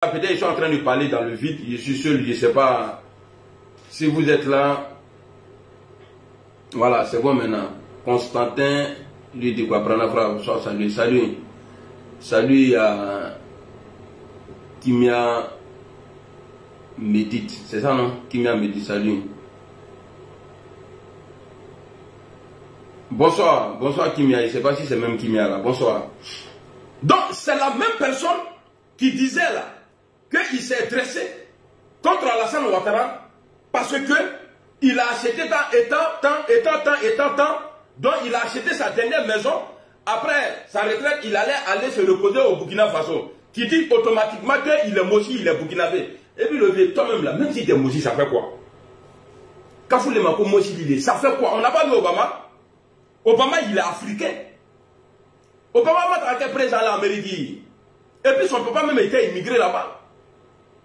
Peut-être ils sont en train de parler dans le vide, je suis seul, je ne sais pas si vous êtes là. Voilà, c'est bon maintenant. Constantin, lui dit quoi, prendre la phrase, salut, salut. Salut à Kimia Médite, c'est ça non? Kimia Médite, salut. Bonsoir, bonsoir Kimia, je ne sais pas si c'est même Kimia là, bonsoir. Donc c'est la même personne qui disait là qu'il s'est dressé contre Alassane Ouattara parce que il a acheté tant, donc il a acheté sa dernière maison. Après sa retraite, il allait aller se reposer au Burkina Faso. Qui dit automatiquement qu'il est Moshi, il est burkinabé. Et puis le vieux, toi-même là, même si tu es Moshi, ça fait quoi? Kafou le Mako Moshi, ça fait quoi? On n'a pas vu Obama. Obama, il est africain. Obama m'a été présent à l'Amérique. Et puis son papa même était immigré là-bas.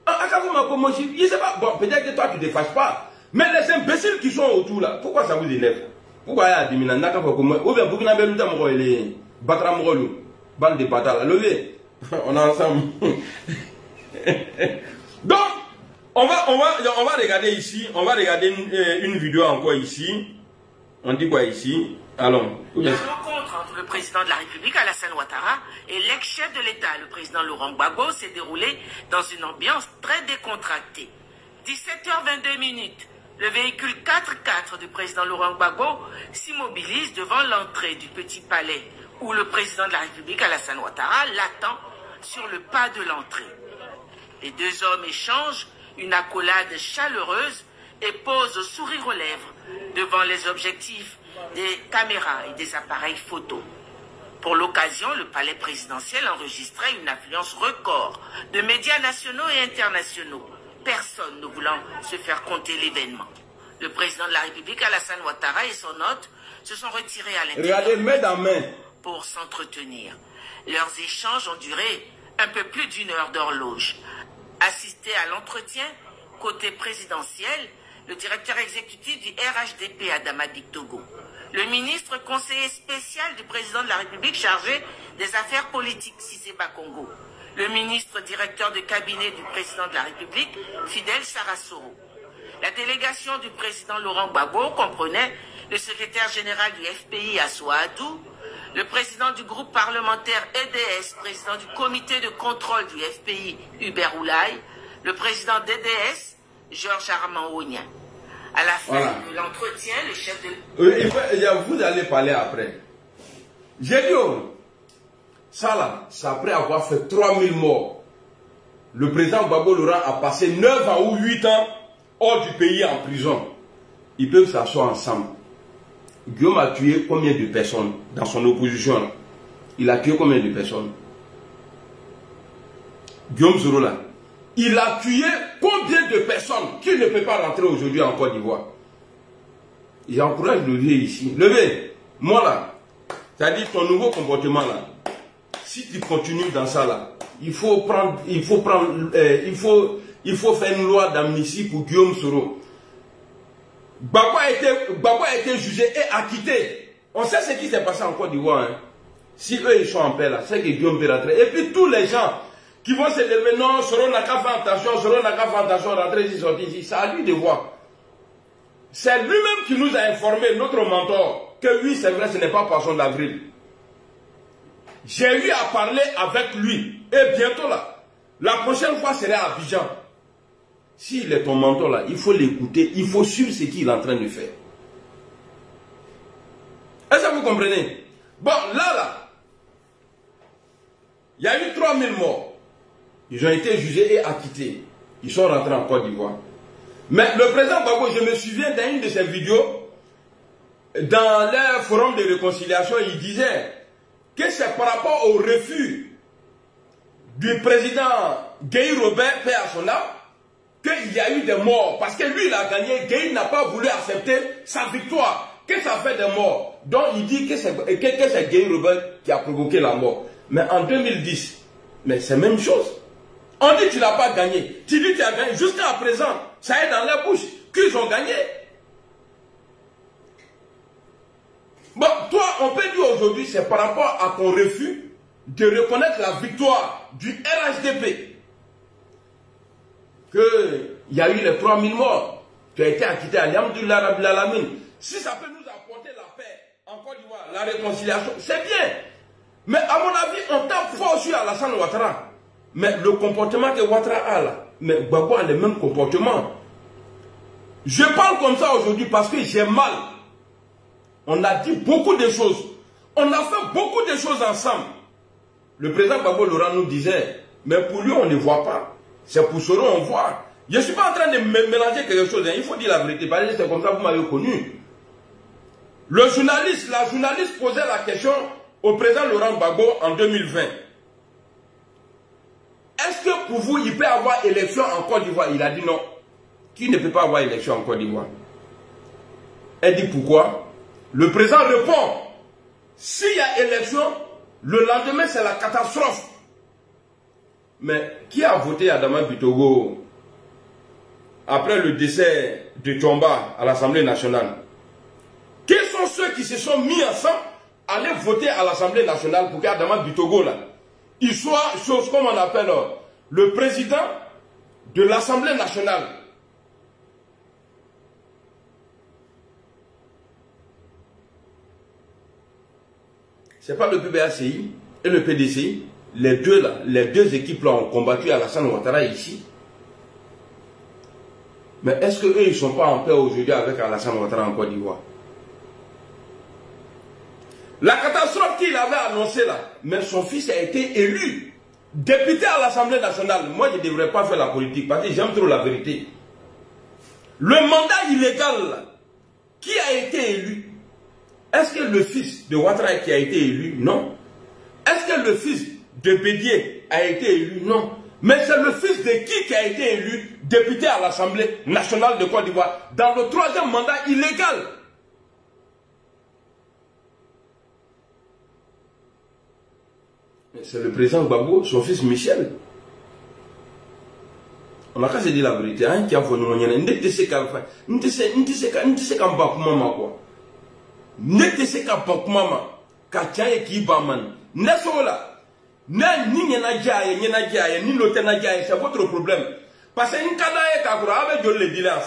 Je ne sais pas, bon, peut-être que toi tu ne te fâches pas. Mais les imbéciles qui sont autour là, pourquoi ça vous énerve? Pourquoi il y a des minants? Ou bien Burkina Faso, il est Batra Mrolou, bande de bâtards là, levez. On est ensemble. Donc, on va regarder ici, on va regarder une vidéo encore ici. On dit quoi ici? Allons. La rencontre entre le président de la République, Alassane Ouattara, et l'ex-chef de l'État, le président Laurent Gbagbo, s'est déroulée dans une ambiance très décontractée. 17h22, le véhicule 4x4 du président Laurent Gbagbo s'immobilise devant l'entrée du Petit Palais, où le président de la République, Alassane Ouattara, l'attend sur le pas de l'entrée. Les deux hommes échangent une accolade chaleureuse et posent sourire aux lèvres devant les objectifs des caméras et des appareils photo. Pour l'occasion, le palais présidentiel enregistrait une affluence record de médias nationaux et internationaux, personne ne voulant se faire compter l'événement. Le président de la République, Alassane Ouattara, et son hôte se sont retirés à l'intérieur pour s'entretenir. Leurs échanges ont duré un peu plus d'une heure d'horloge. Assisté à l'entretien, côté présidentiel, le directeur exécutif du RHDP, Adama Dictogo, le ministre conseiller spécial du président de la République chargé des affaires politiques, Cissé Bakongo, le ministre directeur de cabinet du président de la République, Fidel Sarasoro. La délégation du président Laurent Gbagbo comprenait le secrétaire général du FPI, Assoua Adou, le président du groupe parlementaire EDS, président du comité de contrôle du FPI, Hubert Oulaye, le président d'EDS, Georges Armand Ogna. À la fin de l'entretien, le chef de... Vous allez parler après. J'ai dit, ça là, c'est après avoir fait 3000 morts. Le président Gbagbo Laurent a passé 9 ans ou 8 ans hors du pays en prison. Ils peuvent s'asseoir ensemble. Guillaume a tué combien de personnes dans son opposition là? Il a tué combien de personnes? Guillaume Soro là. Il a tué combien de personnes qui ne peut pas rentrer aujourd'hui en Côte d'Ivoire? J'encourage le vieux ici. Levez, moi là, c'est-à-dire ton nouveau comportement là, si tu continues dans ça là, il faut faire une loi d'amnistie pour Guillaume Soro. Gbagbo a été jugé et acquitté. On sait ce qui s'est passé en Côte d'Ivoire. Hein. Si eux ils sont en paix là, c'est que Guillaume peut rentrer. Et puis tous les gens qui vont se lever, non, Soro n'a qu'à faire attention, Soro n'a qu'à faire attention, rentrer ici, sortir ici. C'est à lui de voir. C'est lui-même qui nous a informé, notre mentor, que oui, c'est vrai, ce n'est pas poisson d'avril. J'ai eu à parler avec lui. Et bientôt là, la prochaine fois serait à Abidjan. S'il est ton mentor là, il faut l'écouter, il faut suivre ce qu'il est en train de faire. Est-ce que vous comprenez? Bon, là, il y a eu 3000 morts. Ils ont été jugés et acquittés. Ils sont rentrés en Côte d'Ivoire. Mais le président Gbagbo, je me souviens d'une de ses vidéos, dans le forum de réconciliation, il disait que c'est par rapport au refus du président Guy Robert, paix à son âme, qu'il y a eu des morts. Parce que lui, il a gagné, Guy n'a pas voulu accepter sa victoire. Que ça fait des morts. Donc il dit que c'est Guy Robert qui a provoqué la mort. Mais en 2010, mais c'est la même chose. On dit que tu n'as pas gagné. Tu dis que tu as gagné. Jusqu'à présent, ça est dans leur bouche qu'ils ont gagné. Bon, toi, on peut dire aujourd'hui, c'est par rapport à ton refus de reconnaître la victoire du RHDP. qu'il y a eu les 3000 morts. Tu as été acquitté, alhamdoulilah rabbil alamin. Si ça peut nous apporter la paix en Côte d'Ivoire, la réconciliation, c'est bien. Mais à mon avis, on tape fort sur Alassane Ouattara. Mais le comportement que Ouattara a là, mais Gbagbo a le même comportement. Je parle comme ça aujourd'hui parce que j'ai mal. On a dit beaucoup de choses. On a fait beaucoup de choses ensemble. Le président Gbagbo Laurent nous disait, mais pour lui on ne voit pas. C'est pour cela on voit. Je ne suis pas en train de mélanger quelque chose. Il faut dire la vérité. Parce que c'est comme ça que vous m'avez connu. La journaliste posait la question au président Laurent Gbagbo en 2020. Est-ce que pour vous, il peut y avoir élection en Côte d'Ivoire? Il a dit non. Qui ne peut pas avoir élection en Côte d'Ivoire? Elle dit pourquoi? Le président répond, s'il y a élection, le lendemain c'est la catastrophe. Mais qui a voté Adama Bitogo après le décès de Tchomba à l'Assemblée nationale? Quels sont ceux qui se sont mis ensemble à aller voter à l'Assemblée nationale pour qu'Adama Bitogo là, il soit chose comme on appelle le président de l'Assemblée nationale? C'est pas le PBACI et le PDCI, les deux équipes là ont combattu Alassane Ouattara ici. Mais est-ce qu'eux ils ne sont pas en paix aujourd'hui avec Alassane Ouattara en Côte d'Ivoire? La catastrophe qu'il avait annoncée là, mais son fils a été élu député à l'Assemblée nationale. Moi je ne devrais pas faire la politique parce que j'aime trop la vérité. Le mandat illégal là, qui a été élu? Est-ce que le fils de Ouattara qui a été élu? Non. Est-ce que le fils de Bédié a été élu? Non. Mais c'est le fils de qui a été élu député à l'Assemblée nationale de Côte d'Ivoire dans le troisième mandat illégal? C'est le président Gbagbo, son fils Michel. On a qu'à se dire la vérité. Hein, qui a fait nous, on ne sait qu'à faire. On ne sait qu'à battre maman quoi. Ne sait qu'à battre maman. Qu'à tirer qui bat man. Ne soit là. Ni n'a jaye, ni n'a jaye, ni l'autre n'a jaye. C'est votre problème. Parce que une cadavre est à quoi avec de le dire.